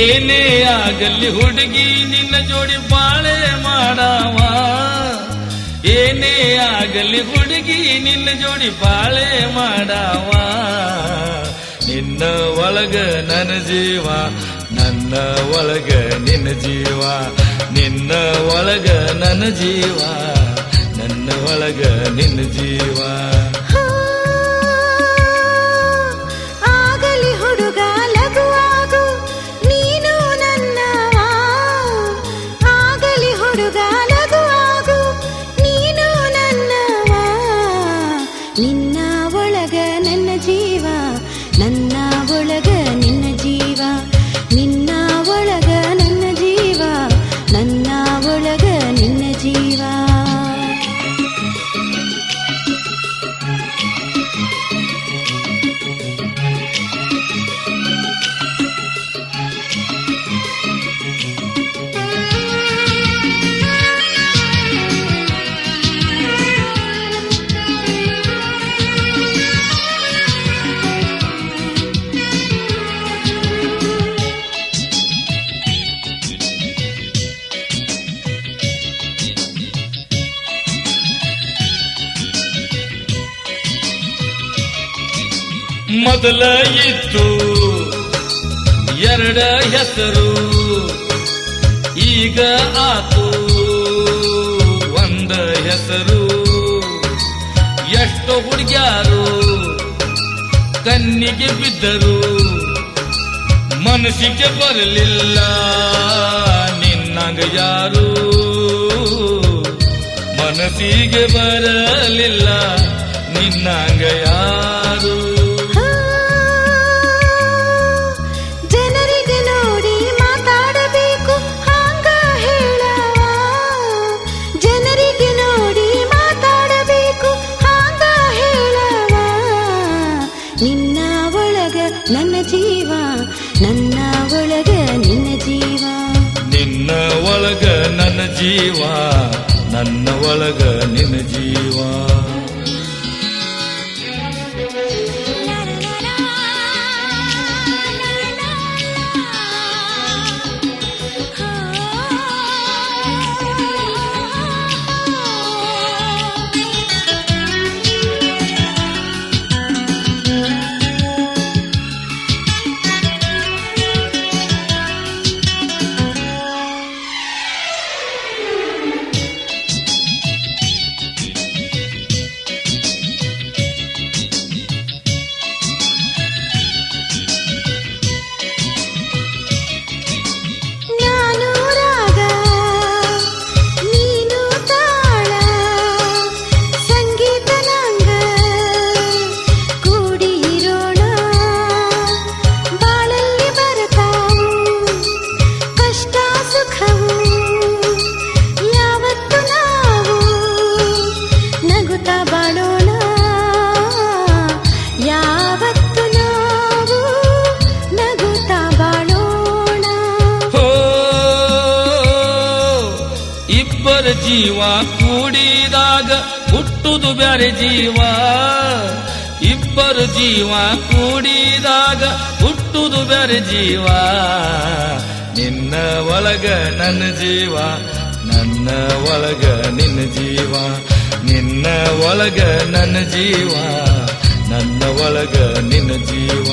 ಏನೇ ಆಗಲಿ ಹುಡುಗಿ ನಿನ್ನ ಜೋಡಿ ಬಾಳೆ ಮಾಡವ. ಏನೇ ಆಗಲಿ ಹುಡುಗಿ ನಿನ್ನ ಜೋಡಿ ಬಾಳೆ ಮಾಡವ. ನಿನ್ನ ಒಳಗ ನನ್ನ ಜೀವ, ನನ್ನ ಒಳಗ ನಿನ್ನ ಜೀವ. ನಿನ್ನ ಒಳಗ ನನ್ನ ಜೀವ, ನನ್ನ ಒಳಗ ನಿನ್ನ ಜೀವ. ಆಗಲಿ ಹುಡುಗ ಲಘುವಾಗು ನೀನು ನನ್ನವ. ಆಗಲಿ ಹುಡುಗ ಲಘುವಾಗು ನೀನು ನನ್ನವ. ನಿನ್ನ ಒಳಗ ನನ್ನ ಜೀವ, ನನ್ನ ಒಳಗ ನಿನ್ನ ಜೀವ. ನಿನ್ನ ಒಳಗ ನನ್ನ ಜೀವ, ನನ್ನ ಒಳಗ ನಿನ್ನ ಜೀವ. ಮೊದಲ ಇತ್ತು ಎರಡ ಹೆಸರು, ಈಗ ಆತು ಒಂದ ಹೆಸರು. ಎಷ್ಟೋ ಹುಡುಗ್ಯಾರು ಕಣ್ಣಿಗೆ ಬಿದ್ದರು, ಮನಸ್ಸಿಗೆ ಬರಲಿಲ್ಲ ನಿನ್ನಂಗ ಯಾರು. ಮನಸ್ಸಿಗೆ ಬರಲಿಲ್ಲ ನಿನ್ನಂಗ ಯಾರು. ನಿನ್ನ ಒಳಗ ನನ್ನ ಜೀವ, ನನ್ನ ಒಳಗ ನಿನ್ನ ಜೀವ. ನಿನ್ನ ಒಳಗ ನನ್ನ ಜೀವ, ನನ್ನ ಒಳಗ ನಿನ್ನ ಜೀವ. ಇಬ್ಬರ ಜೀವ ಕೂಡಿದಾಗ ಹುಟ್ಟುದು ಬ್ಯಾರೆ ಜೀವ. ಇಬ್ಬರು ಜೀವ ಕೂಡಿದಾಗ ಹುಟ್ಟುದು ಬ್ಯಾರೆ ಜೀವ. ನಿನ್ನ ಒಳಗ ನನ್ನ ಜೀವ, ನನ್ನ ಒಳಗ ನಿನ್ನ ಜೀವ. ನಿನ್ನ ಒಳಗ ನನ್ನ ಜೀವ, ನನ್ನ ಒಳಗ ನಿನ್ನ ಜೀವ.